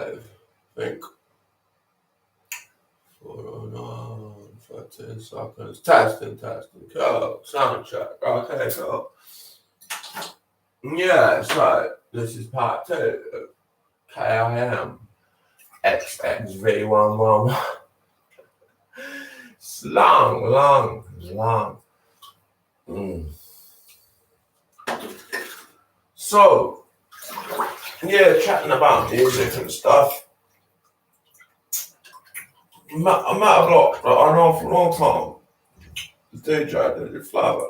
5, I think. 409, 13 seconds. Testing. Cool. Sound check. Okay, cool. Yeah, so this is part 2 of KIM XXVIII. It's long. So, yeah, chatting about music and stuff. I met a bloke that I know for a long time. The DJ, the Flower.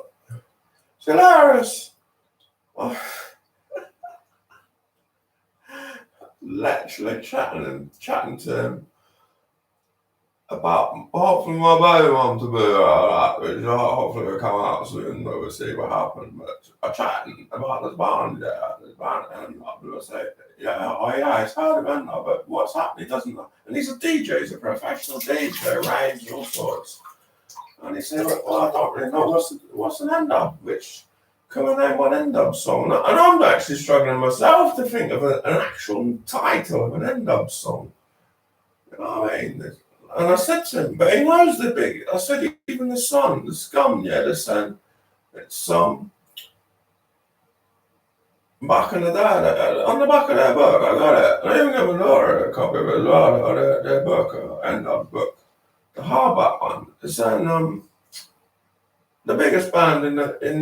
It's hilarious. Literally chatting to him about hopefully my baby mum to be alright, which hopefully will come out soon and we'll see what happened. But I'm chatting about this band, and I say, it's hard to know, but what's happening, he doesn't know. And he's a DJ, he's a professional DJ, raves, all sorts. And he said, well, I don't really know what's an end-up, which can I name one end-up song? And I'm actually struggling myself to think of an actual title of an end-up song. You know what I mean? And I said to him, but he knows the big. I said, even the Scum, they're saying it's back in the day, on the back of their book, I got it. I even got my daughter a copy of it, their book, end of book, the hardback one. It's saying the biggest band in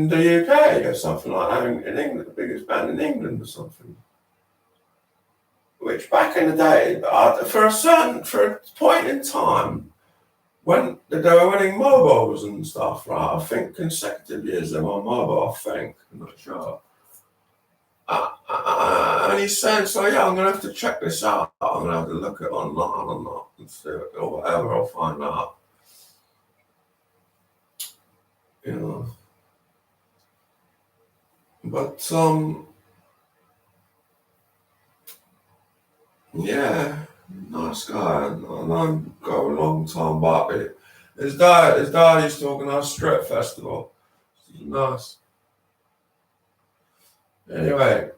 the UK or something like that, in England, the biggest band in England or something. Which back in the day, for a point in time, when they were winning mobiles and stuff, right? I think consecutive years they won mobile, I'm not sure. And he's saying, so yeah, I'm going to have to check this out. I'm going to have to look it online or not, and see it, or whatever, I'll find out. You know. But, yeah, nice guy. I know him go a long time back. His dad used to organise Strip Festival. Nice. Anyway.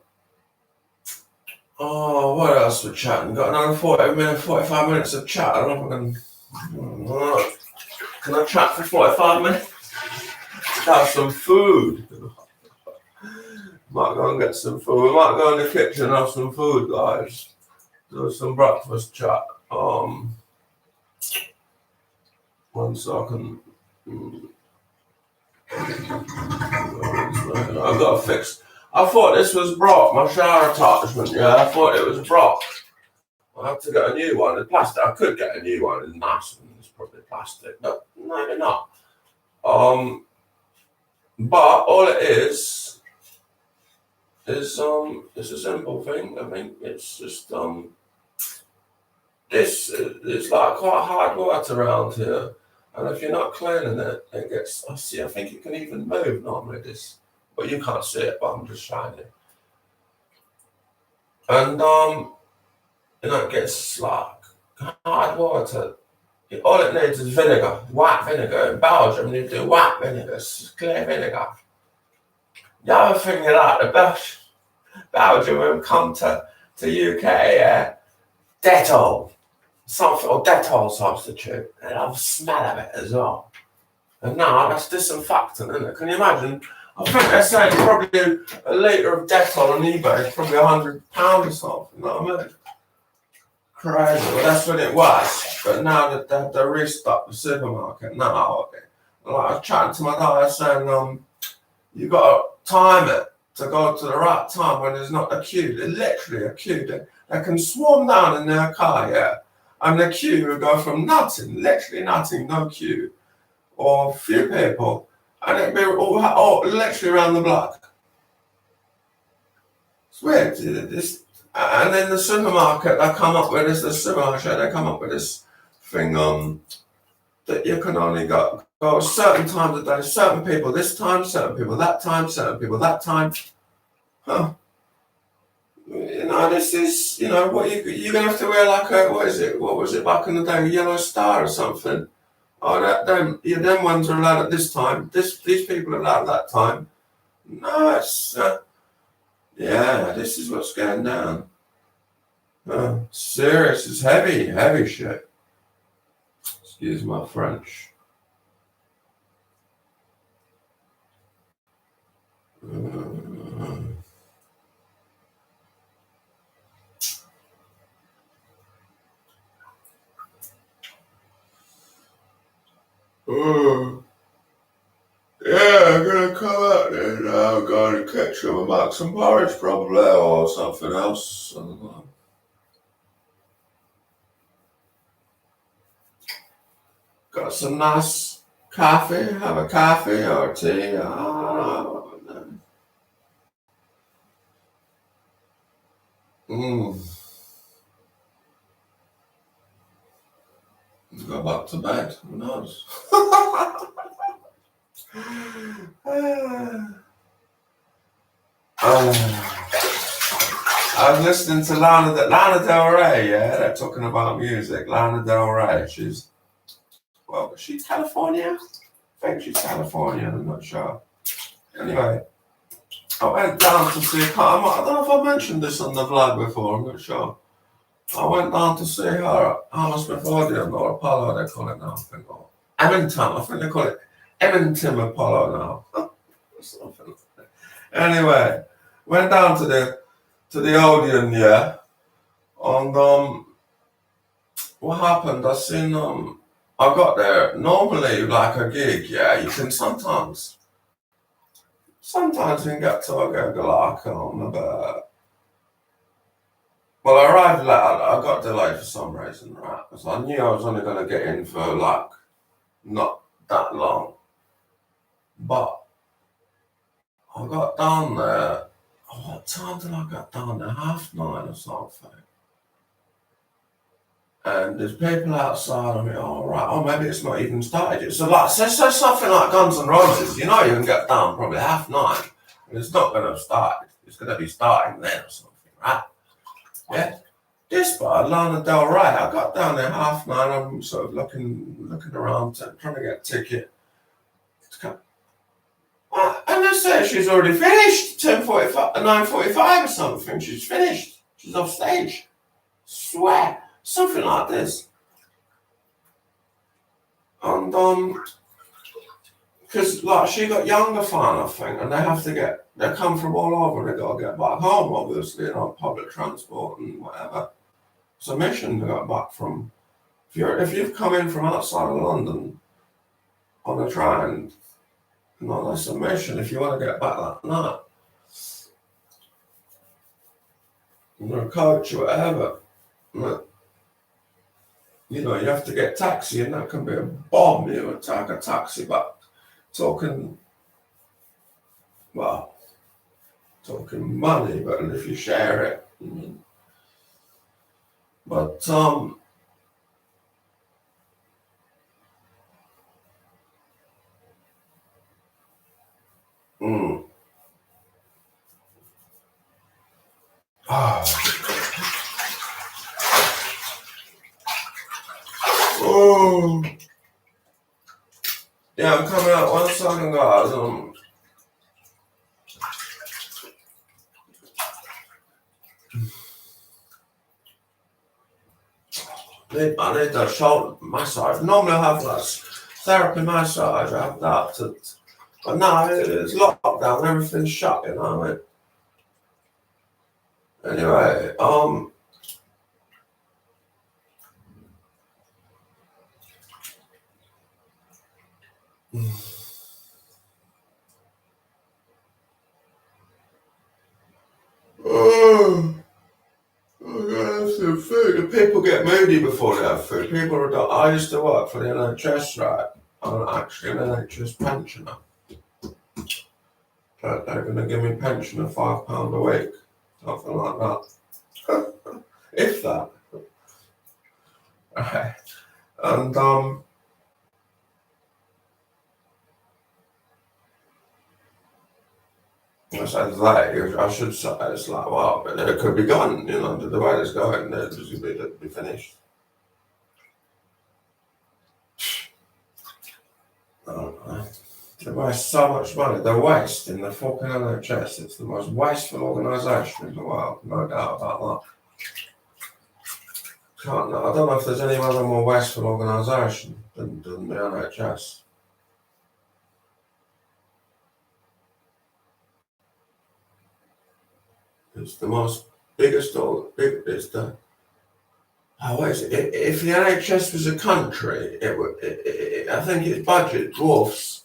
Oh, what else we're chatting? Got another 45 minutes of chat. I don't know if can I chat for 45 minutes? Have some food. Might go and get some food. We might go in the kitchen and have some food, guys. Do some breakfast chat. 1 second. I've got to fix. I thought this was Brock, my shower attachment. Yeah, I thought it was Brock. I have to get a new one. It's plastic. I could get a new one. It's nice and it's probably plastic, but maybe not. But all it is it's a simple thing. I think it's just it's like quite hard water around here, and if you're not cleaning it, it gets. I think it can even move normally. But you can't see it. But I'm just showing you. And it gets like hard water. All it needs is vinegar, white vinegar. In Belgium, you do white vinegar, clear vinegar. The other thing you like about Belgium when we come to UK, Dettol, something or Dettol substitute. And I love the smell of it as well. And now that's disinfectant, isn't it? Can you imagine? I think they're saying probably a litre of Dettol on eBay is probably £100 or something. You know what I mean? Crazy. Well, that's what it was. But now that they restocked the supermarket, now, like I was chatting to my dad saying, you got to time it to go to the right time when there's not a queue. There's literally a queue. They can swarm down in their car, yeah. And the queue will go from nothing, literally nothing, no queue, or few people, and it'll be all literally around the block. It's weird. And then the supermarket, they come up with this thing that you can only go certain times a day, certain people this time, certain people that time, certain people that time. Huh. This is, what you're going to have to wear like what was it back in the day, a yellow star or something. Oh, them ones are allowed at this time. These people are allowed at that time. No, it's, this is what's going down. Serious, it's heavy shit. Excuse my French. Yeah, I'm gonna come out there now. I'm gonna catch up about some porridge probably or something else. I don't know. Got some nice coffee, have a coffee or tea. I don't know. Go back to bed. Who knows? I was listening to Lana Del Rey, yeah, they're talking about music. Lana Del Rey, she's California? I think she's California, I'm not sure. Anyway, I went down to see her. I don't know if I mentioned this on the vlog before, I'm not sure. I went down to see her at Hammersmith Odeon or Apollo, they call it now, I think. Or Edmonton, I think they call it Edmonton Apollo now. Something like that. Anyway, went down to the Odeon, yeah. And what happened? I got there. Normally, like a gig, yeah, you can sometimes you can get to a gig like about. Well, I arrived late. I got delayed for some reason, right? Because I knew I was only going to get in for like not that long. But I got down there. What time did I get down there? 9:30 or something. And there's people outside of me. All right. Oh, maybe it's not even started. So like, say something like Guns N' Roses. You know, you can get down probably 9:30, and it's not going to have started. It's going to be starting then or something, right? Yeah. This bar, Lana Del Rey. I got down there 9:30. I'm sort of looking around, trying to get a ticket. And they say she's already finished. 10:45, 9:45 or something. She's finished. She's off stage. Swear. Something like this. And because like she got younger fan, I think, and they come from all over, they gotta get back home, obviously, public transport and whatever. It's a mission to get back from. If you've come in from outside of London on a train, that's a mission. If you want to get back that night, a coach or whatever. You have to get taxi, and that can be a bomb. You take a taxi back. Talking money, but if you share it. But yeah, I'm coming out 1 second, guys. I need a shoulder massage. Normally I have like therapy massage. I have that. But now it's lockdown. Everything's shut, you know what I mean? Anyway, some food. People get moody before they have food. I used to work for the NHS, right? I'm actually an NHS pensioner. They're going to give me pension of £5 a week, something like that. If that. Right. And I said that I should say it's like, wow, but it could be gone, the way it's going, it'll be finished. I don't know. They waste so much money. They're wasting the fucking NHS. It's the most wasteful organisation in the world, no doubt about that. I don't know if there's any other more wasteful organisation than the NHS. It's the most biggest, it's the, how is it? If the NHS was a country, it would, I think its budget dwarfs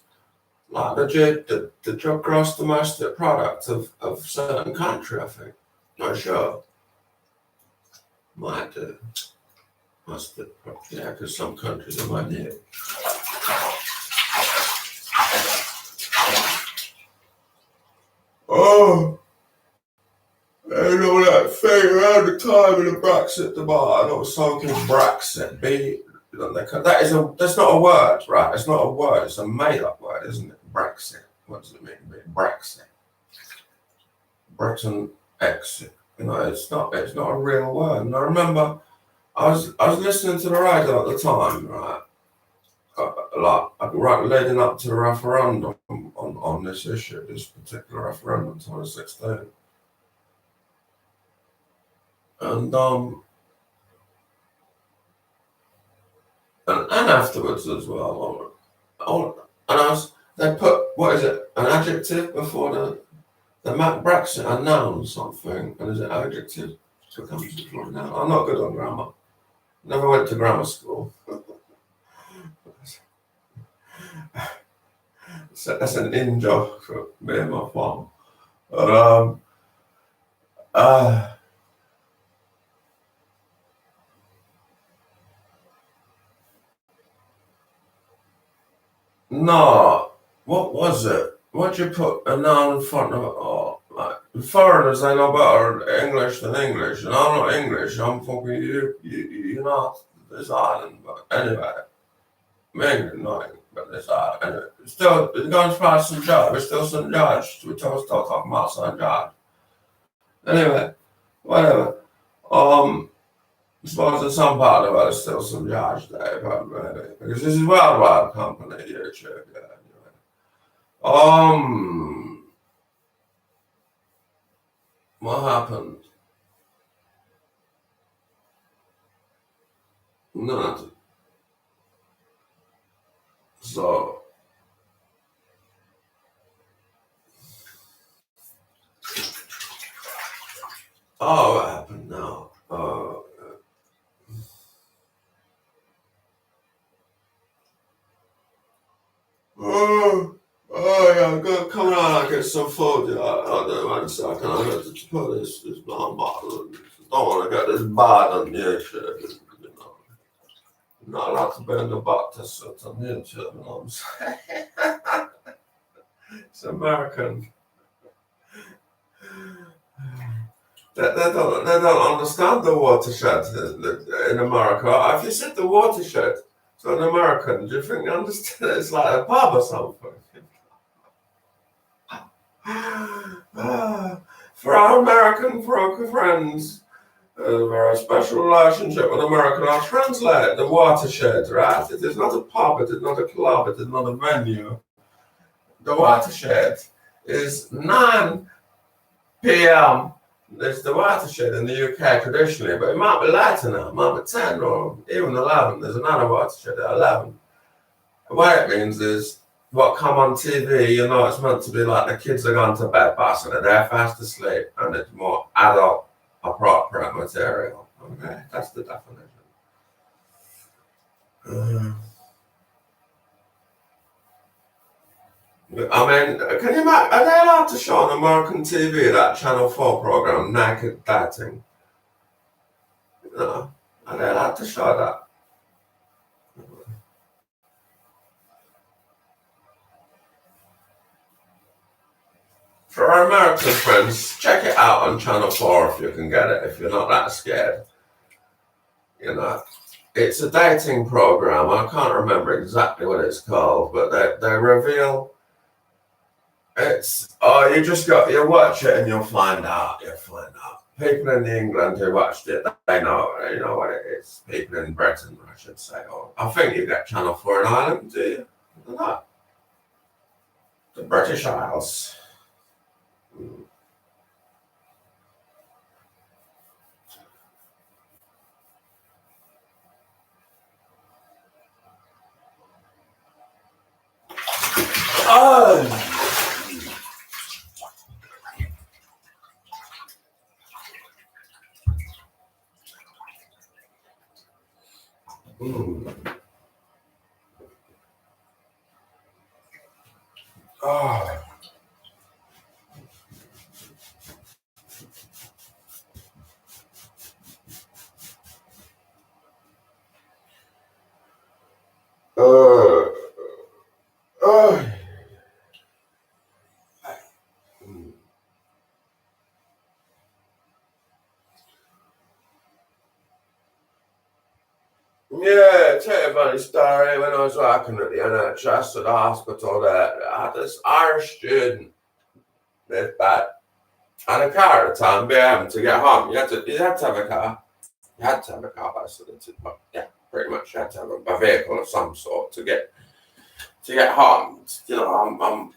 like the gross domestic product of certain country, I think. Not sure. Might do. Must do. Yeah, because some countries are might need it. Oh, and all that thing around the time of the Brexit debate, I know something Brexit. That's not a word, right? It's not a word. It's a made-up word, isn't it? Brexit. What does it mean? Brexit. Britain exit. It's not a real word. And I remember I was listening to the radio at the time, right? Right leading up to the referendum on this issue, this particular referendum, 2016, and afterwards as well. They put what is it? An adjective before the Brexit, a noun something, and is it adjective becomes before a noun? I'm not good on grammar. Never went to grammar school. So that's an in joke for me and my farm. But no, what was it? What'd you put a noun in front of it? Oh, like foreigners, they know better English than English, and I'm not English. I'm fucking you're not this island, but anyway, I'm England, not England, but this island. Anyway, still, it goes past St. George. We're still St. George. We're still talking about St. George. Anyway, whatever. I suppose in some part of the world, it's still St. George Day, but maybe because this is worldwide company YouTube. Yeah, anyway. What happened? Nothing. So, what happened now? Yeah, go come on, I'll get some food. Yeah, I'll do one second. I got to put this non bottle. Don't want to get this bad on YouTube. Not allowed to be in the butt to sit on YouTube, you know what I'm saying? It's American. They don't understand the watershed in America. If you said the watershed to an American, do you think they understand it's like a pub or something? For our American friends, very special relationship with America. I'll translate the watershed, right? It is not a pub, it is not a club, it is not a venue. The watershed is 9 p.m. It's the watershed in the UK traditionally, but it might be later now, it might be 10 or even 11. There's another watershed at 11. What it means is what come on TV, it's meant to be like the kids are going to bed fast and they're fast asleep and it's more adult appropriate material. Okay, that's the definition. I mean, can you imagine? Are they allowed to show on American TV that Channel 4 program, Naked Dating? Are they allowed to show that? For our American friends, check it out on Channel 4 if you can get it, if you're not that scared. It's a dating program. I can't remember exactly what it's called, but they reveal you watch it and you'll find out. People in England who watched it, they know what it is. People in Britain, I should say. Or I think you get Channel 4 in Ireland, do you? No. The British Isles. Oh. Oh. Oh. Yeah, tell you a funny story. When I was working at the NHS at the hospital, there, I had this Irish student lived back. I had a car at the time, BM, to get home. You had to have a car. You had to have a car, basically. Yeah, pretty much. You had to have a vehicle of some sort to get home. You know, I'm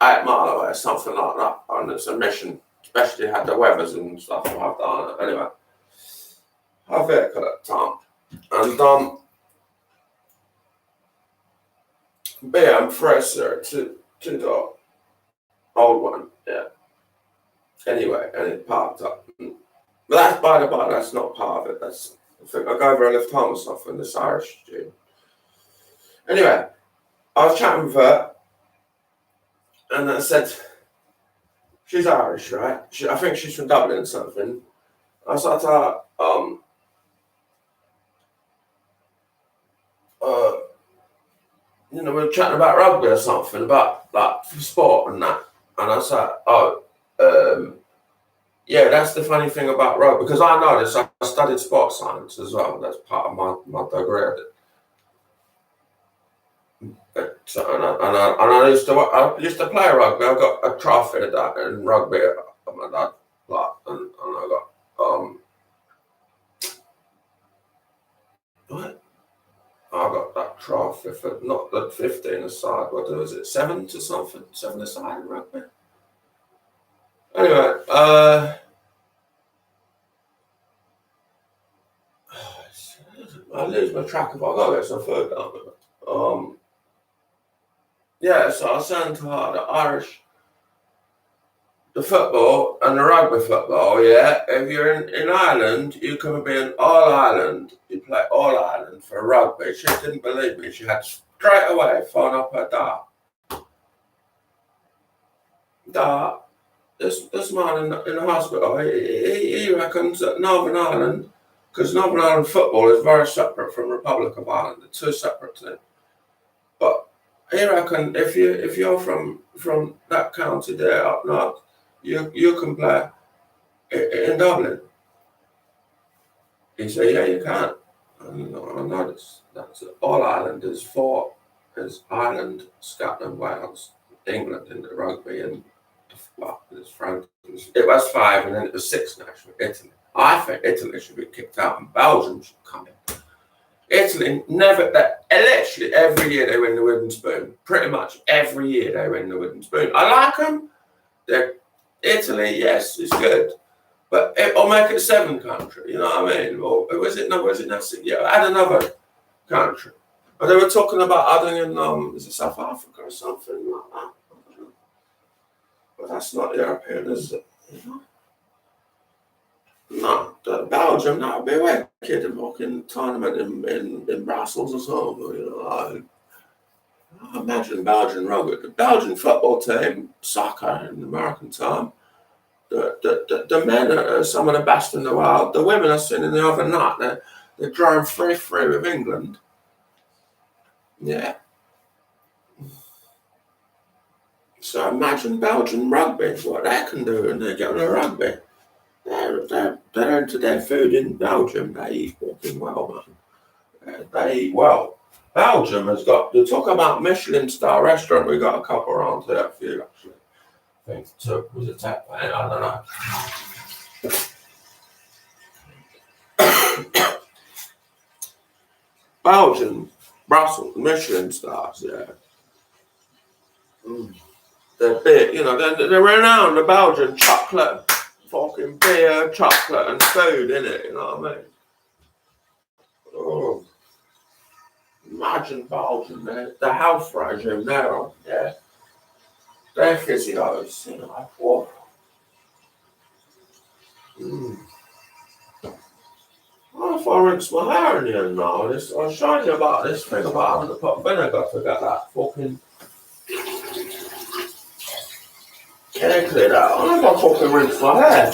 8 mile away, something like that, and it's a mission. Especially had the weathers and stuff like that. Anyway, I had a vehicle at the time, and BM Fraser to the old one, yeah. Anyway, and it parked up. But that's by the by, that's not part of it. That's I think I go over and left home or something, this Irish dude. Anyway, I was chatting with her and I said, she's Irish, right? I think she's from Dublin or something. I said to her, you know, we were chatting about rugby or something, about like sport and that. And I said, yeah, that's the funny thing about rugby, because I know this. I studied sports science as well. That's part of my degree. So, and I used to play rugby. I got a trophy of that in rugby. My dad, like, and I got what? I got that trophy for not the 15 aside. What was it? 7 to something? 7 aside in rugby. Anyway, I lose my track of. I gotta get some food down. Yeah, so I was saying to her, the football and the rugby football, yeah, if you're in Ireland, you can be in All Ireland. You play All Ireland for rugby. She didn't believe me. She had straight away phone up her dad. Dad, this man in the hospital, he reckons that Northern Ireland, because Northern Ireland football is very separate from Republic of Ireland. They're two separate things. But he reckon if you're from that county there up north, you can play in Dublin. He said, yeah, you can. I noticed that's All Ireland is Ireland, Scotland, Wales, England in the rugby, and France. It was 5, and then it was 6 national. Italy. I think Italy should be kicked out, and Belgium should come in. Italy never. Literally every year they win the wooden spoon. Pretty much every year they win the wooden spoon. I like them. Italy, yes, it's good. But or make it 7 country, you know what I mean? Or was it not? Yeah, add another country. But they were talking about adding in is it South Africa or something like that? But that's not European, is it? No, Belgium, that would be wicked. A fucking tournament in Brussels or something, you know. I imagine Belgian rugby, the Belgian football team, soccer in the American time. The men are some of the best in the world. The women I've seen in the other night, they're drawing 3-3 with England. Yeah. So imagine Belgian rugby, what they can do, and they get on a rugby. They're into their food in Belgium. They eat fucking well, man. They eat well. Belgium has got, to talk about Michelin star restaurant, we got a couple around here for you, actually. I think so. Was it tap? I don't know. Belgium, Brussels, Michelin stars, yeah. They're big, you know, they're renowned, the Belgian chocolate, fucking beer, chocolate, and food, innit, you know what I mean? Oh. Imagine Belgium, the health regime there, yeah. their physios, you know. Whoa. What if I rinse my hair in the end now? I was showing you about this thing about having to put vinegar to get that fucking hair cleared out. I if I fucking rinse my hair.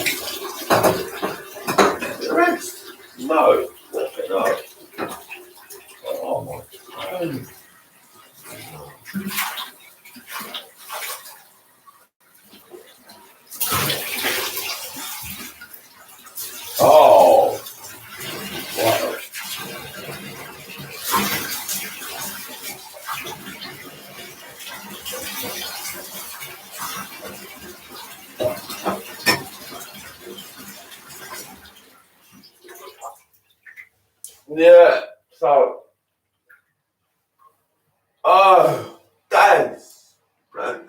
Is it rinsed? No. No. Oh my god. Oh. Wow. Yeah, so, oh, thanks, man.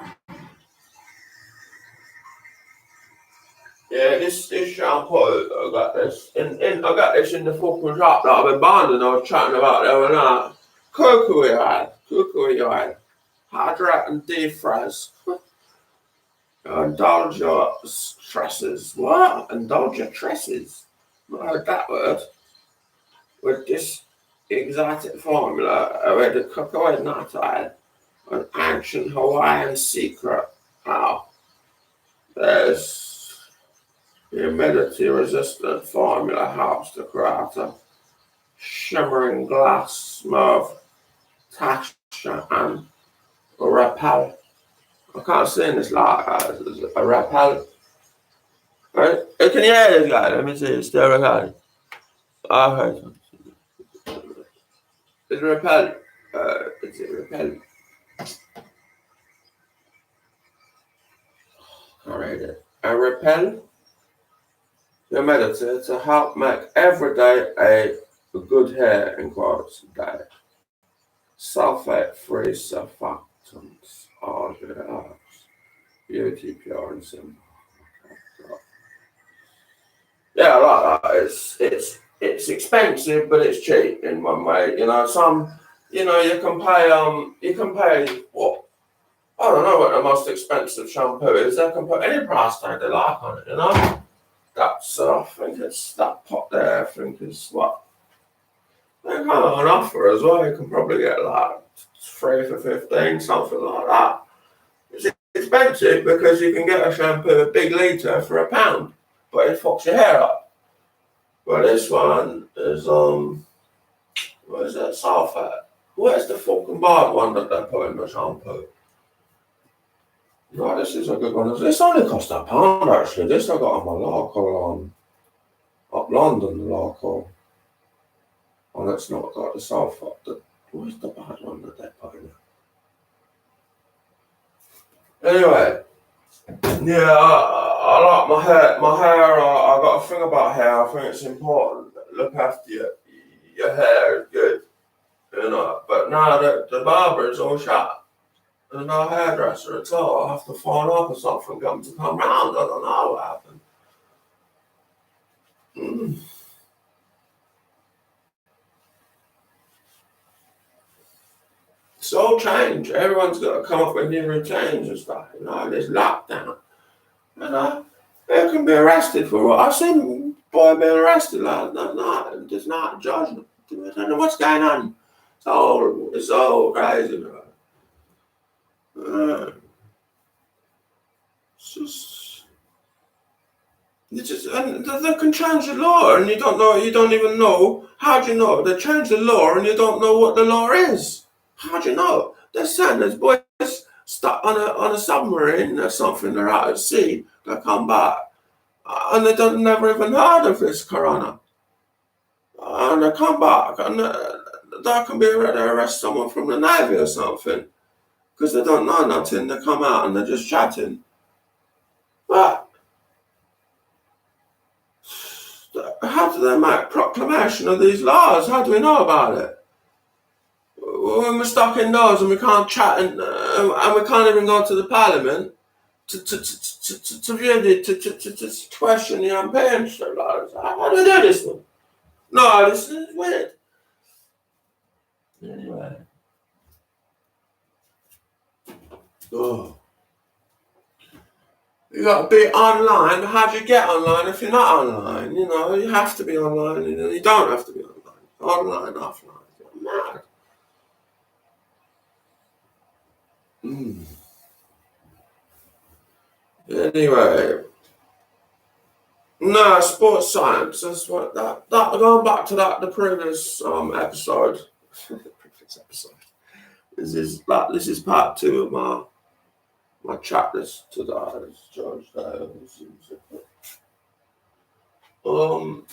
Yeah, this shampoo, I got this I got this in the fucking shop that I've been buying and I was chatting about the other night. Kukui oil, hydrate and defrizz. Indulge your stresses. What? Indulge your tresses. I heard that word. With this exotic formula, with the cocoa nut oil, an ancient Hawaiian secret. Wow. There's humidity-resistant formula helps to create a shimmering glass smooth texture and repel. I can't say this like a repel. Right? Can you hear this guy? Let me see. It's still recording. I heard. It's repel. Is it repel? I'll read it. A repel humidity to help make every day a good hair in quality day. Sulfate-free surfactants. Oh, yes. Beauty pure and simple. Yeah, I like that. It's expensive, but it's cheap in one way. You know, you can pay what I don't know what the most expensive shampoo is. They can put any price tag they like on it. You know, that's I think it's that pot there. I think is what they come on offer as well. You can probably get like 3 for 15, something like that. It's expensive because you can get a shampoo a big litre for £1, but it fucks your hair up. But this one is what is that sulfate? Where's the fucking bad one that they put in the shampoo? No, this is a good one. This only cost £1 actually. This I got on my local up London, the local. And it's not got the sulfate. Where's the bad one that they put in it? Anyway, yeah, I like my hair. My hair, I got a thing about hair. I think it's important. Look after your hair is good, you know. But now the barber is all shut. There's no hairdresser at all. I have to phone up or something to come round. I don't know what happened. It's all change. Everyone's got to come up with new routines and stuff. You know, there's lockdown. You know, they can be arrested for what I've seen. Boy being arrested last night. There's not a judgment. I don't know what's going on. It's all crazy. And they can change the law, and you don't know. You don't even know. How do you know they change the law, and you don't know what the law is? How do you know? They're saying there's boys stuck on a submarine or something. They're out at sea. They come back, and they don't never even heard of this corona. And they come back, and they can be ready to arrest someone from the Navy or something because they don't know nothing. They come out and they're just chatting. But how do they make proclamation of these laws? How do we know about it? When we're stuck indoors and we can't chat and we can't even go to the parliament to view to question the MP and stuff like that. How do we do this one? No, this is weird. Anyway. Oh. You got to be online. How do you get online if you're not online? You know, you have to be online. You don't have to be online. Online, offline. You're mad. Anyway, no sports science. That's what that. Going back to the previous episode. Previous episode. This is part 2 of my chapters today. It's George Dale. Um.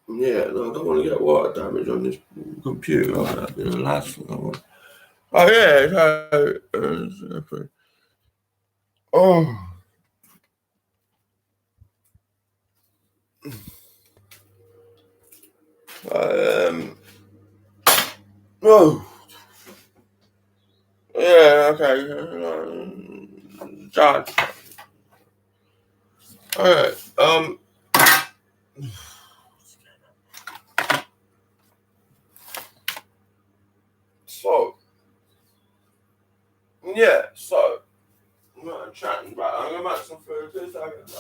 Yeah, no, I don't want to get water damage on this computer. That'd be the last thing I want. Oh yeah. Oh. Oh. Yeah. Okay. Judge. Okay. So. Yeah. So. I'm not chatting about. I'm gonna make some food. 2 seconds.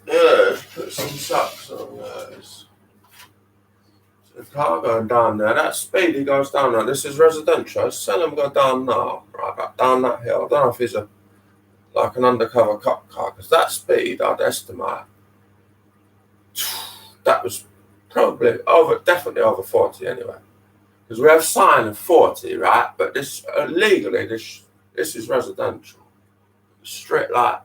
Yeah, put some socks on those. The car going down there. That speed he goes down there. This is residential. Sell him go down now. Right, back down that hill. I don't know if he's like an undercover cop car, because that speed I'd estimate that was probably definitely over 40 anyway. Because we have sign of 40, right? But this legally, this is residential. Straight like,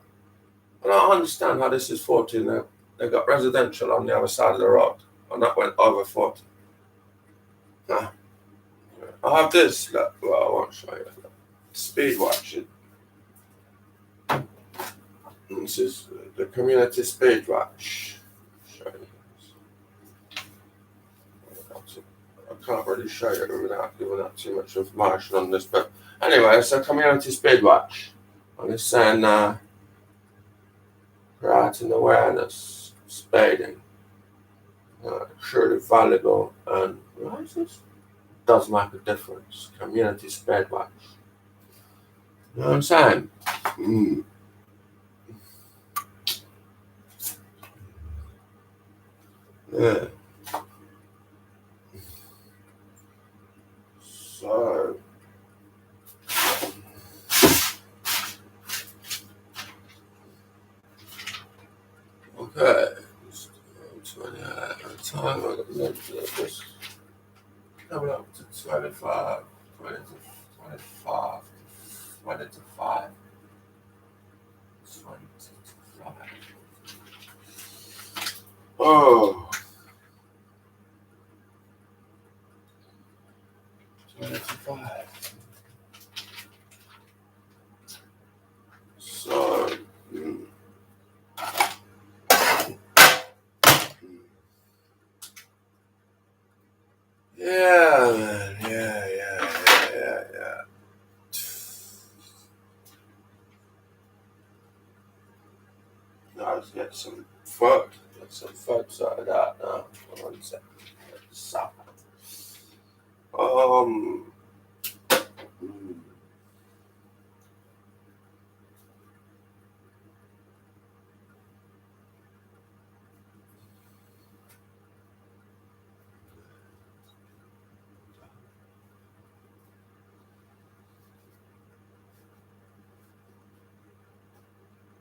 I don't understand how this is 40 and they got residential on the other side of the road, and that went over 40. Huh. I have this. Look, well, I won't show you. Speed watching. This is the community speed watch. Show you. I can't really show you without giving out too much information on this, but anyway, it's a community speed watch, and it's saying creating awareness, speeding, surely valuable, and what is this? Does make a difference. Community speed watch. You know what I'm saying? Yeah. So. Okay. 28 time. I got this. Coming up to 25, 20 to 25, 20 to 5, 20 to 5. Oh. 20 to 5. So. Yeah, man. Yeah. Now let's get some food. Get some food sorted out now. One second. Stop.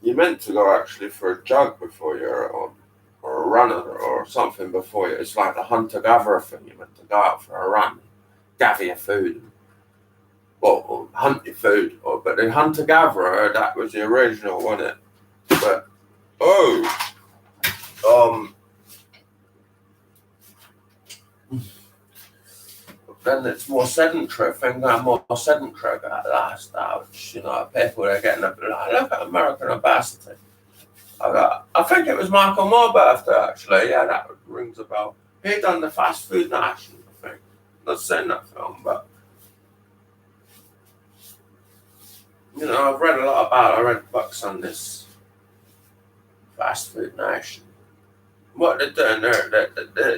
You're meant to go actually for a jog before you're on, or a run or something before you. It's like the hunter-gatherer thing. You're meant to go out for a run gather your food, or hunt your food. But the hunter-gatherer, that was the original, wasn't it? But then it's more sedentary. Things are more sedentary lifestyle, which, people are getting look at American obesity. I think it was Michael Moore's birthday, actually. Yeah, that rings a bell. He done the Fast Food Nation, I think. Not seen that film, but I've read a lot about it. I read books on this Fast Food Nation. What they're doing,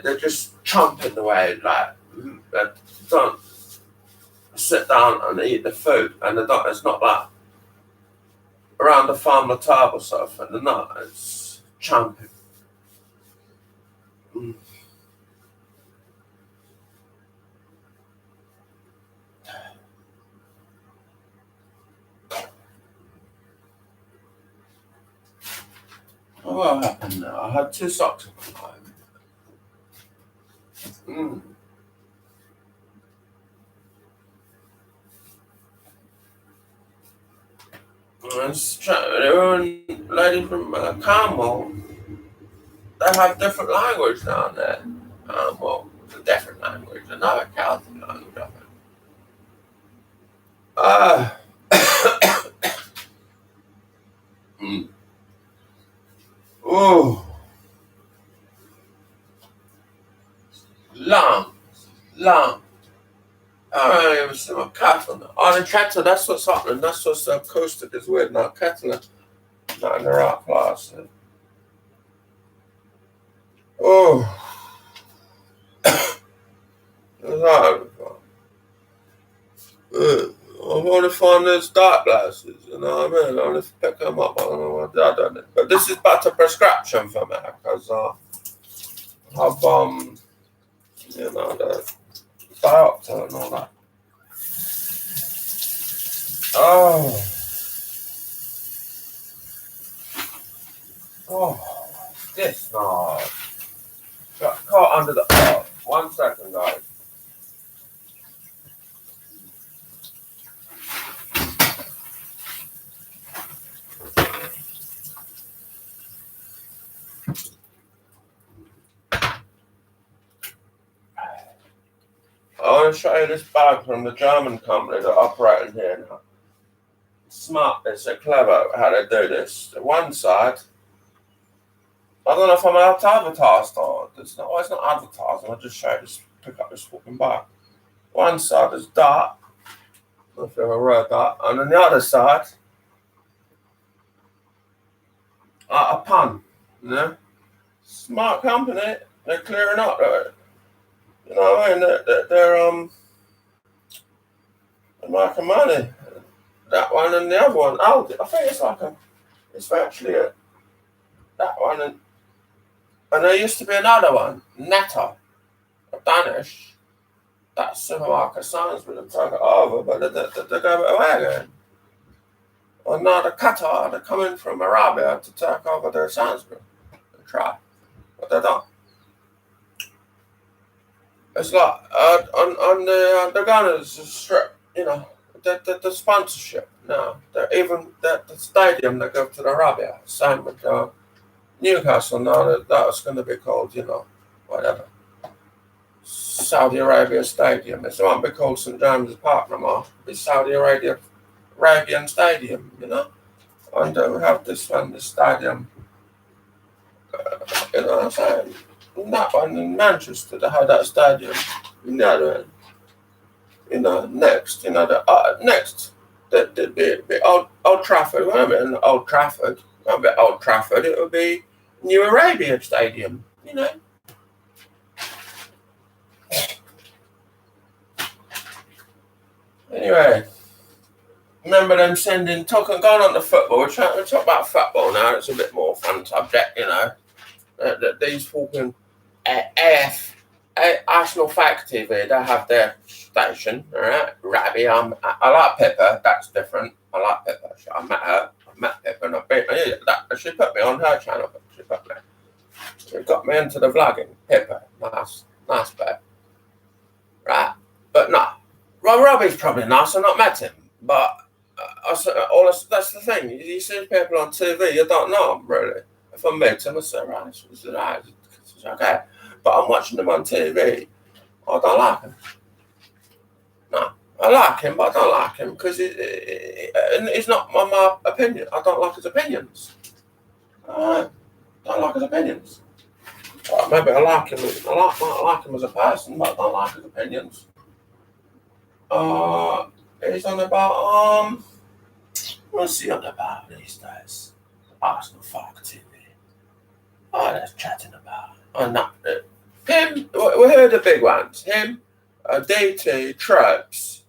they're just chomping away, like, they don't sit down and eat the food, and it's not like around the farm table sort of thing. They're not, it's chomping. What happened now? I had 2 socks in my eye. Lady from Cornwall, they have different language down there. Cornwall, it's a different language, another Celtic language, I think. Oh, long. I don't even see my cattle now. Oh, the cattle, that's what's happening. That's what's the acoustic is weird now. Cattle are not in the right place. Oh. I want to find those dark glasses, you know what I mean? I want to pick them up. I don't know what I've done it. But this is better prescription for me because I have, the diopter and all that. This now. Got caught under the. 1 second, guys. I want to show you this bag from the German company that operate in here now. Smart, it's so clever how they do this. The one side, I don't know if I'm allowed to advertise or it's not advertising. I'll just show you this, pick up this fucking bag. One side is dark, I don't know if you ever read that, and on the other side, a pun, Smart company, they're clearing up, right? You know what I mean? They're making money. That one and the other one. I think it's actually that one and there used to be another one, Netta, a Danish. That supermarket Sainsbury that took it over, but they gave it away again. And now the Qatar, they're coming from Arabia to take over their Sainsbury. They try, but they don't. It's like on the Gunners strip, the sponsorship. No, even the stadium they go to the Arabia. Same with Newcastle. Now that's going to be called, whatever. Saudi Arabia Stadium. It won't be called St James's Park no more. It'll be Saudi Arabian Stadium, And we have this stadium. You know what I'm saying? That one in Manchester, they had that stadium. Next, next, the Old Trafford. Won't be Old Trafford. Won't be Old Trafford. It will be New Arabia Stadium. Anyway, remember them going on to football. We're trying to talk about football now. It's a bit more fun subject, These fucking Arsenal Fact TV, they have their station, alright? Rabbi, I like Pippa, that's different. I like Pippa. I met her. I met Pippa and she put me on her channel. She got me into the vlogging. Pippa, nice bet. Right? But no. Well, Robbie's probably nice. I've not met him, but that's the thing. You see people on TV, you don't know them really. If I meet him, I say, right, it's okay. But I'm watching him on TV. I don't like him. No, I like him, but I don't like him because it's not my opinion. I don't like his opinions. I don't like his opinions. Well, maybe I like him. I like him as a person, but I don't like his opinions. He's on about what's he on about these days? Arsenal Fuck TV. Oh, that's chatting about. Oh, no, him. We heard the big ones. Him, DT, Tropes.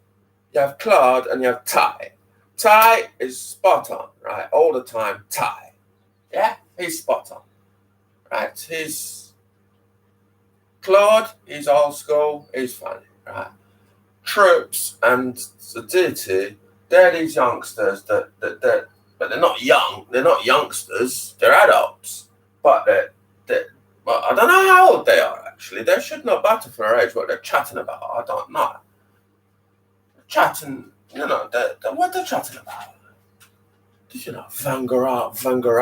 You have Claude and you have Ty. Ty is spot on, right? All the time, Ty. Yeah, he's spot on, right? He's Claude. He's old school. He's funny, right? Troops and the DT, they're these youngsters but they're not young. They're not youngsters. They're adults, but well, I don't know how old they are actually. They should know better for their age. What they're chatting about, I don't know. They're chatting, what they're chatting about. Vanger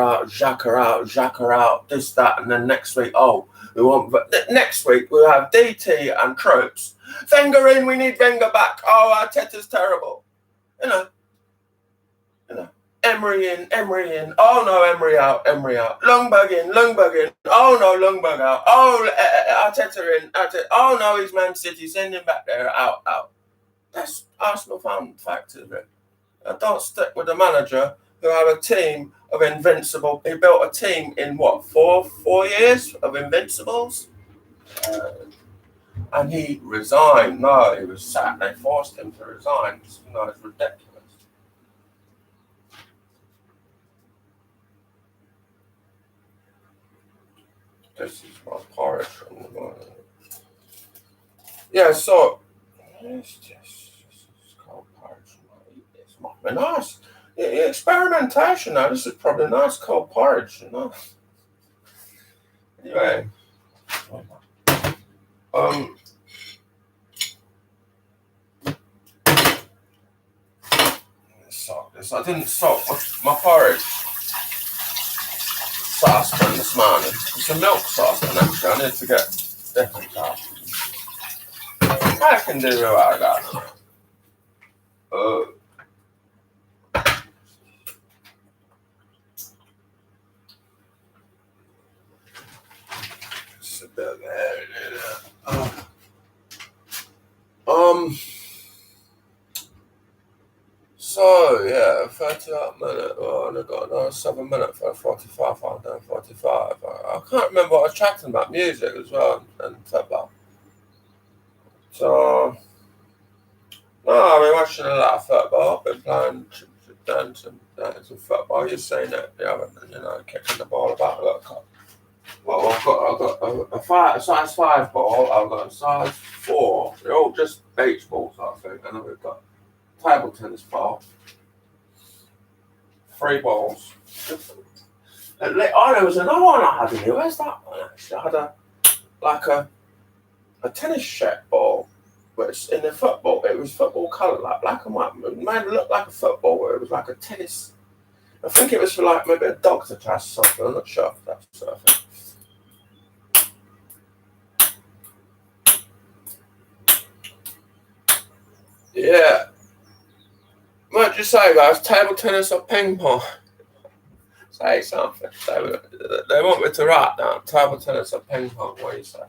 out, Jacques out, this, that, and then next week, next week we'll have DT and Tropes. Wenger in, we need Wenger back. Oh, Arteta's terrible. Emery in. Oh no, Emery out. Lundberg in. Oh no, Lundberg out. Oh, Arteta in. Oh no, he's Man City. Send him back there. Out. That's Arsenal fan factor. I don't stick with the manager who have a team of invincible. He built a team in what, 4 years of invincibles? And he resigned. No, he was sacked. They forced him to resign. It's ridiculous. This is my porridge from the morning. Yeah, so it's cold porridge. It's might be nice. Yeah, experimentation now. This is probably nice cold porridge, Anyway. I didn't soak my porridge saucepan this morning. It's a milk saucepan actually. I need to get different saucepan. I can do without that. It's a bit So yeah, 38 minutes. Oh, I got another 7 minutes for 45. I've done 45. I can't remember what I was chatting about music as well and football. So no, I've been watching a lot of football. I've been playing some football. You've seen it, kicking the ball about a little. Well, I've got a size 5 ball. I've got a size 4. They're all just beach balls, I think. And then we've got table tennis ball, 3 balls. There was another one I had in here. Where's that one actually? I had a tennis shape ball, but it's in the football. It was football colour, like black and white. It made it look like a football, where it was like a tennis. I think it was for like maybe a doctor test or something. I'm not sure if that's sort of thing. Yeah. What'd you say, guys? Table tennis or ping pong? Say something. They want me to write down table tennis or ping pong. What do you say?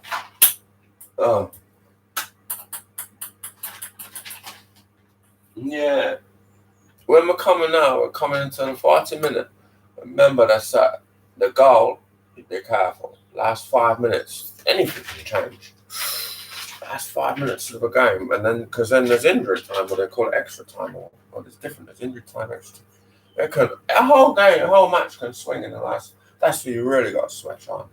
Oh. Yeah. When we're coming now, we're coming into the 40 minute. Remember that the goal, be careful. Last 5 minutes, anything can change. Last 5 minutes of a game, and then because then there's injury time, or they call it extra time, or there's different. There's injury time, extra. A whole game, a whole match can swing in the last. That's where you really got to switch on.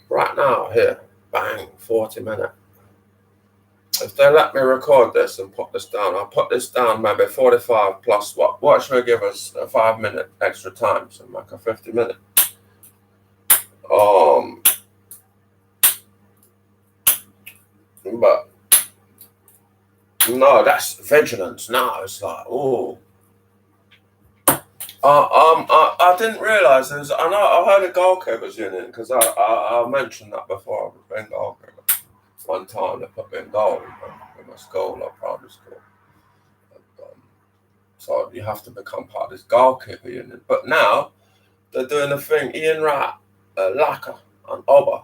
Right now, here, bang, 40 minutes. If they let me record this and put this down, I'll put this down maybe 45 plus what? What should we give us a 5 minute extra time? So like a 50 minute. But No, that's vigilance. No, it's like, oh. I didn't realise there's. I know I heard of goalkeepers union because I mentioned that before. I've been goalkeeper. One time they put me in goal in my school, like primary school. And, so you have to become part of this goalkeeper union. But now they're doing a thing. Ian Wright, Laka, and Oba.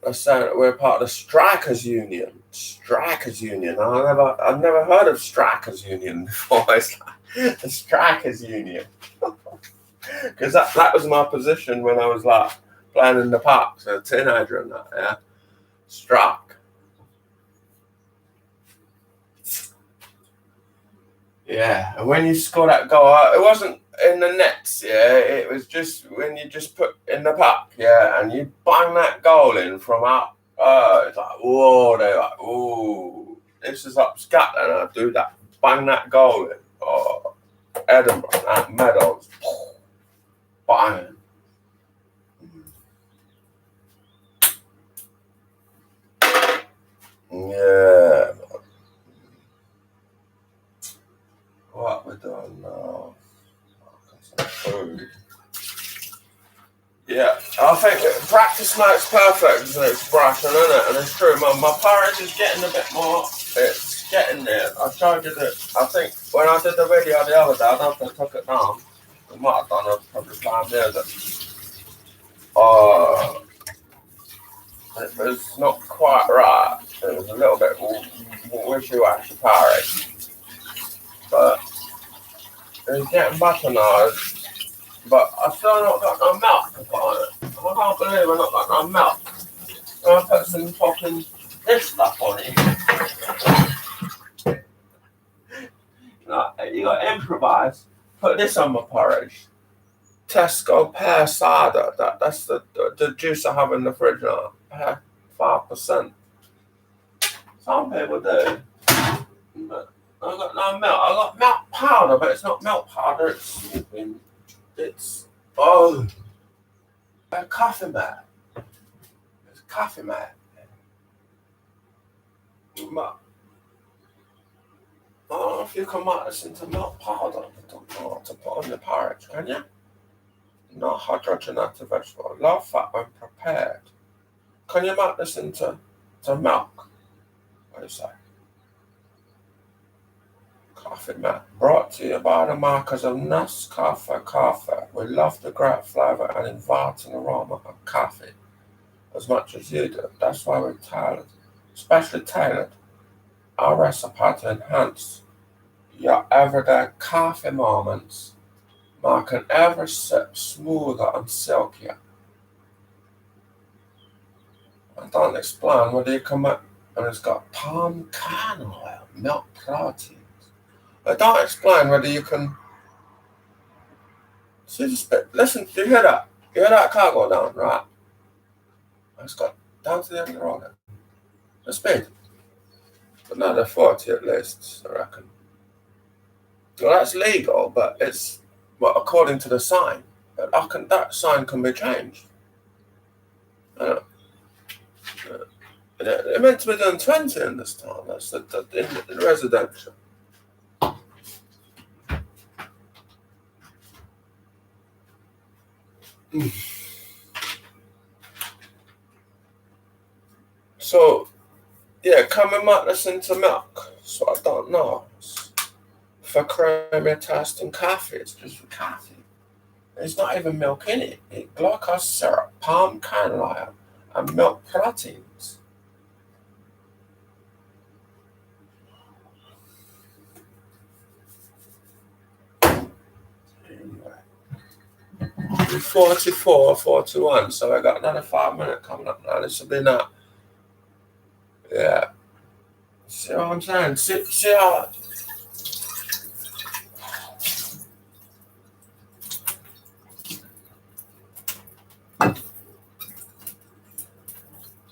They're saying that we're part of the strikers union. Strikers union. I've never heard of strikers union before. It's like the strikers union. Because that was my position when I was like playing in the park, so a teenager and that, yeah. Strike. Yeah, and when you score that goal, it wasn't in the nets, yeah. It was just when you just put in the park, yeah, and you bang that goal in from out. It's like, whoa, they're like, ooh, this is up Scotland. I do that, bang that goal in. Oh, Edinburgh, that Meadows, bang. Yeah. What we're doing now? Food. Yeah, I think practice makes perfect is an expression, isn't it? And it's true. My porridge is getting a bit more. It's getting there. I showed you that. I think when I did the video the other day, I don't think I took it down. I might have done it probably 5 years. It was not quite right. It was a little bit wishy-washy porridge. But it's getting better now. But I still not got no milk to put on it. I can't believe I not got no milk. I put some fucking this stuff on it. You got to improvise. Put this on my porridge. Tesco pear cider. That's the juice I have in the fridge now. 5%. Some people do. But I got no milk. I got milk powder, but it's not milk powder. It's a coffee mat. It's a coffee mat. I don't know if you can make this into milk powder. I don't know what to put on your porridge, can you? Not hydrogenated vegetable. Low fat when prepared. Can you make this into milk? What do you say? Coffee mat. Brought to you by the makers of Nescafe Coffee. We love the great flavour and inviting aroma of coffee as much as you do. That's why we especially tailored our recipe to enhance your everyday coffee moments, making every sip smoother and silkier. I don't explain whether you can make, and it's got palm kernel oil, milk proteins. I don't explain whether you can see the spit. Listen, do you hear that? You hear that car go down, right? It's got down to the end of the road. The speed. Another 40 at least, I reckon. Well, that's legal, but it's according to the sign. That sign can be changed. It meant to be done 20 in this town. That's in residential. So, yeah, can we make this into milk? So I don't know. For creamy taste and coffee, it's just for coffee. There's not even milk in it. It's glucose syrup, palm kernel oil, and milk proteins. Anyway. 44, 41, so I got another 5 minutes coming up now. This will be now. Yeah. See what I'm saying? See how.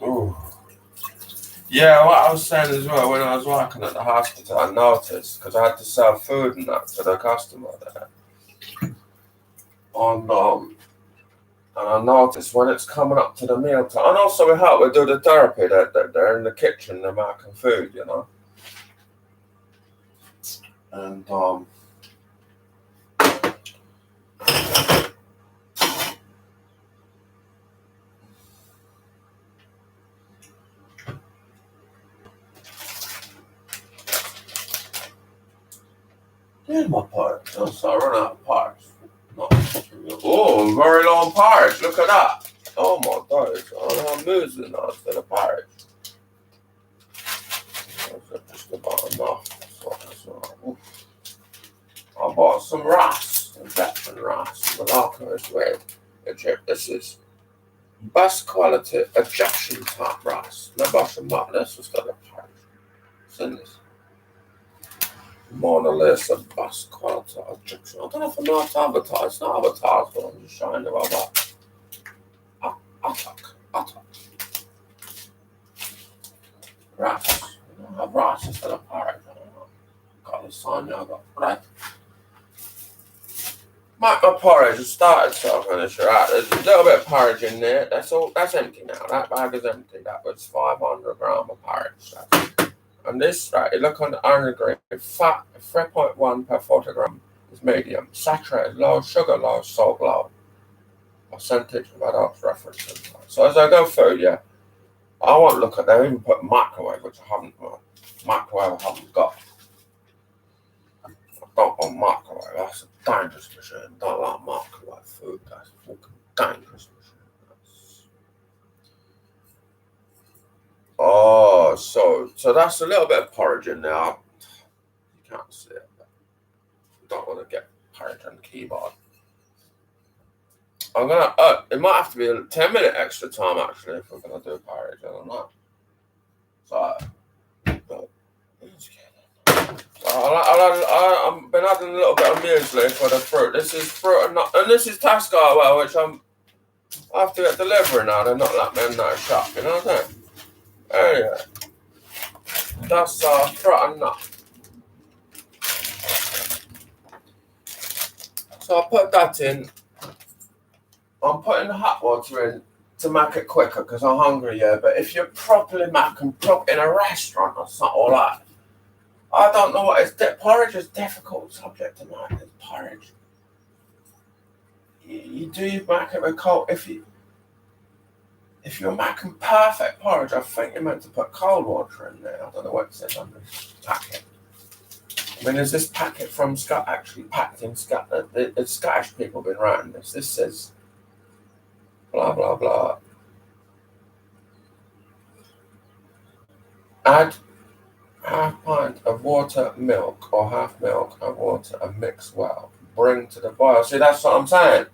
Ooh. Yeah, what I was saying as well, when I was working at the hospital, I noticed, because I had to sell food and that to the customer there. And I noticed when it's coming up to the meal time, and also we help, we do the therapy, they're in the kitchen, they're making food, you know. And there's my porridge. Oh, so I run out of porridge. No. Oh, very long porridge. Look at that. Oh my days. I have muesli now instead of porridge. Just about enough. So, I bought some rice, Egyptian rice. Morocco is with Egypt. This is best quality Egyptian type rice. Now, this was got a porridge. Send this. Mona Lisa best quality Egyptian. I don't know if I'm not advertised. It's not advertised, but I'm just showing you about that. Attack. Rice. I don't have rice instead of porridge. I don't know. Got lasagna, I got bread. My porridge has started, so I'm going to show out. There's a little bit of porridge in there. That's all. That's empty now. That bag is empty. That was 500 grams of porridge. And this, right, you look on the ingredient, fat 3.1 per 40 gram is medium. Saturated, low sugar, low salt, low. Percentage of adults references. So as I go through, yeah, I won't look at them. Even put microwave, which I haven't. Microwave I haven't got. I don't want microwave. That's a dangerous machine. Don't like microwave food. That's a fucking dangerous machine. Oh, so that's a little bit of porridge in there. You can't see it. But you don't want to get porridge on the keyboard. I'm gonna. It might have to be a 10-minute extra time actually if we're gonna do porridge. I don't know. So, I've been adding a little bit of muesli for the fruit. This is fruit and nut, and this is Tasco, well, which I have to get delivery now. They're not letting me in that shop. You know what I'm saying? Anyway, that's fruit and nut. So I put that in. I'm putting the hot water in to make it quicker because I'm hungry, yeah. But if you're properly making in a restaurant or something or that, I don't know what it's. Porridge is a difficult subject to make. It's porridge. You make it with cold. If you're making perfect porridge, I think you're meant to put cold water in there. I don't know what it says on this packet. I mean, is this packet from actually packed in Scotland? The Scottish people have been writing this. This says blah blah blah. Add half pint of water, milk, or half milk and water and mix well. Bring to the boil. See, that's what I'm saying.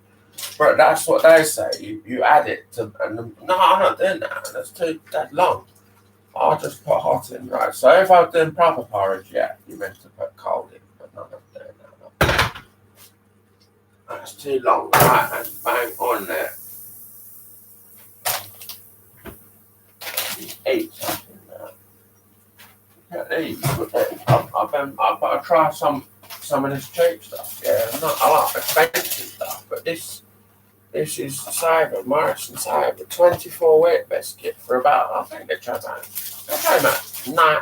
But that's what they say. You add it to. And no, I'm not doing that. That's too long. I'll just put hot in, right? So if I'm doing proper porridge, yeah, you're meant to put cold in. But not doing that. No. That's too long, right? And bang on there. 8 something now. I've tried some of this cheap stuff. Yeah, I like expensive stuff, but this is Cyber, Morrison Cyber 24 weight biscuit for about, I think they charge about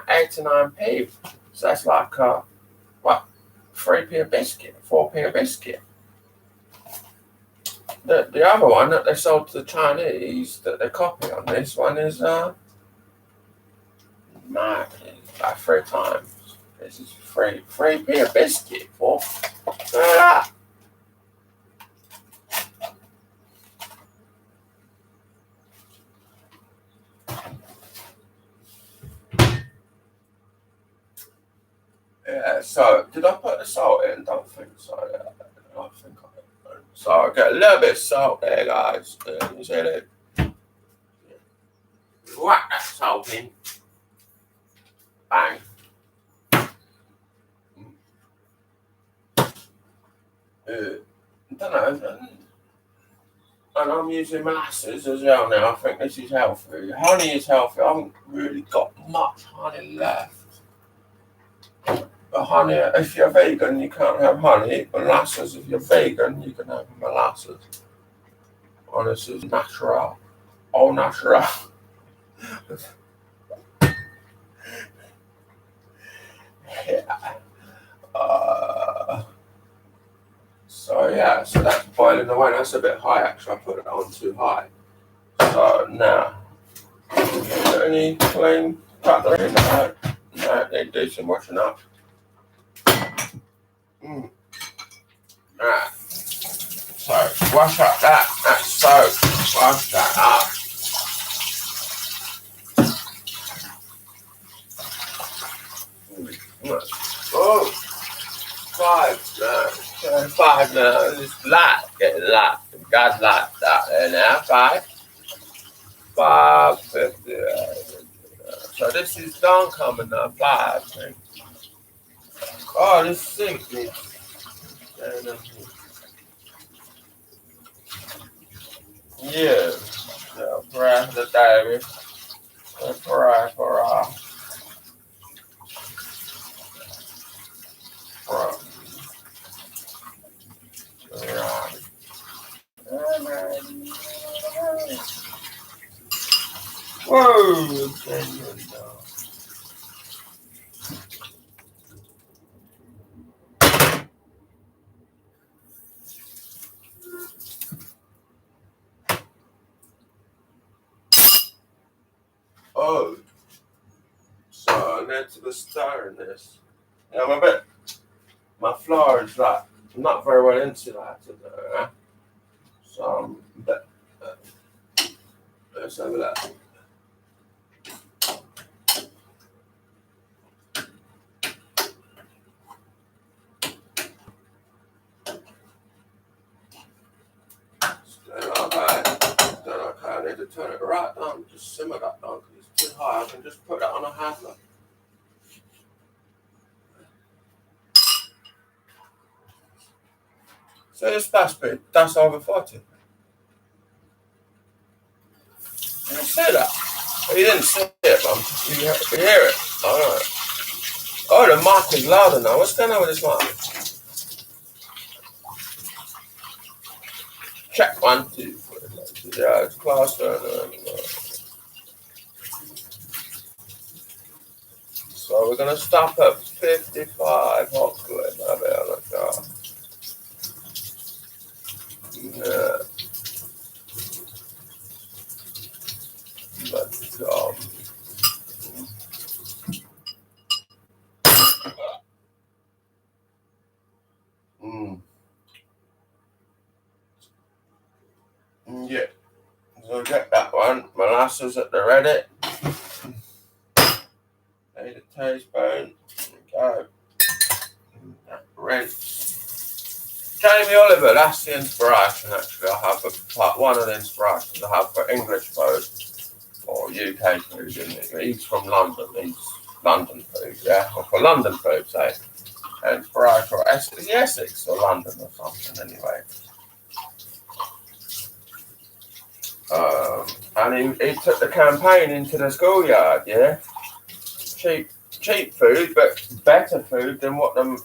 89p. So that's like 3p a biscuit, 4p a biscuit. The other one that they sold to the Chinese that they copy on this one is like 3 times. This is 3p a biscuit for that. Yeah, so did I put the salt in? Don't think so. Yeah, I think I did. So I get a little bit of salt there, guys. You see that? Whack that salt in. Bang. I don't know. And I'm using molasses as well now. I think this is healthy. Honey is healthy. I haven't really got much honey left. But honey, if you're vegan, you can't have honey. Molasses, if you're vegan, you can have molasses. Oh, this is natural. All natural. Yeah. So yeah, so that's boiling away. That's a bit high actually. I put it on too high. So now, any clean cutlery in the bag? No, they do some washing up. Right. So wash up that soap. Wash that up. Oh, five now. It's light, getting light. God's light out there now. 550. So this is done coming now. 5. Oh, this sink needs. Yeah. So press the diary. Press. Whoa! Oh, so next to the star in this. Yeah, my floor is like not very well insulated there. So let's have a look. Okay, I need to turn it right down, just simmer that down because it's too high. I can just put that on a handler. So this fast speed, that's over 40. You didn't see that? Oh, you didn't see it, but you hear it. Alright. Oh, the mic is louder now. What's going on with this mic? Check 1, 2. Yeah, it's closer. So we're going to stop at 55, hopefully. Yeah. But, yeah. So get that one. Molasses at the ready. Need a teaspoon. Go. Rinse. Jamie Oliver, that's the inspiration actually. I have one of the inspirations I have for English food or UK food, isn't it? He's from London. He's London food, yeah. Or for London food, say. Inspiration for Essex or London or something anyway. And he took the campaign into the schoolyard, yeah. Cheap food, but better food than what 10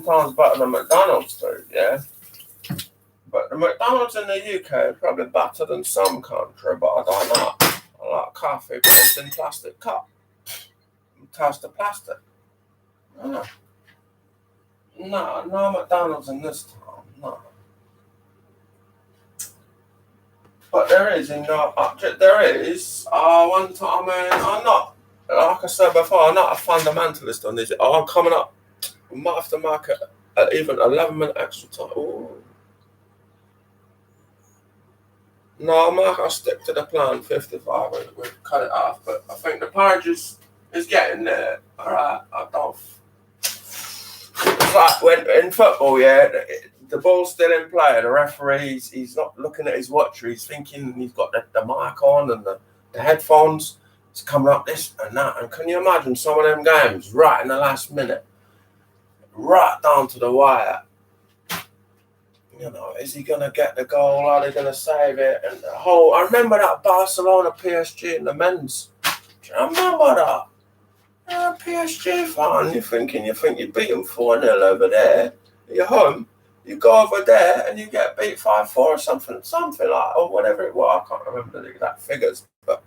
times better than McDonald's food, yeah. But the McDonald's in the UK is probably better than some country, but I don't know. I like coffee, but it's in plastic cup. Toast of plastic. No McDonald's in this town, no. But there is, one time, I'm not, like I said before, I'm not a fundamentalist on this. I'm coming up, we might have to mark it at even 11-minute extra time. Ooh. No, I'll stick to the plan, 55, we'll cut it off, but I think the porridge is getting there, alright, I don't. It's like when in football, yeah, the ball's still in play. The referee, he's not looking at his watch. He's thinking he's got the mic on and the headphones. It's coming up this and that. And can you imagine some of them games right in the last minute, right down to the wire? Is he going to get the goal? Are they going to save it? And I remember that Barcelona PSG in the men's. Do you remember that? PSG fan, you think you beat them 4-0 over there. You're home. You go over there and you get beat 5-4 or something like, or whatever it was. I can't remember the exact figures, but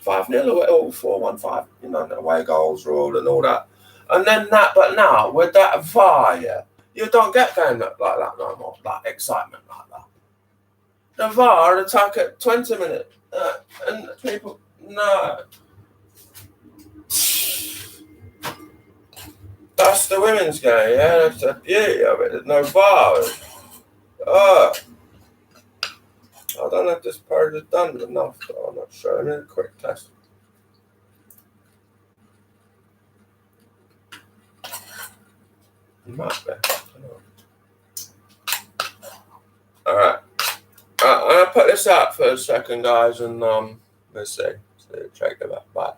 5-0 or 4-1-5. The away goals rule and all that. And then but now with that VAR, yeah, you don't get game like that no more, like excitement like that. The VAR attack at 20 minutes, and people, no. That's the women's game, yeah, that's the beauty of it, there's no VAR. I don't know if this part is done enough, though. I'm not sure. I'm in a quick test. Might be. Alright. I'm gonna put this out for a second, guys, and let's see. So check it out. Bye.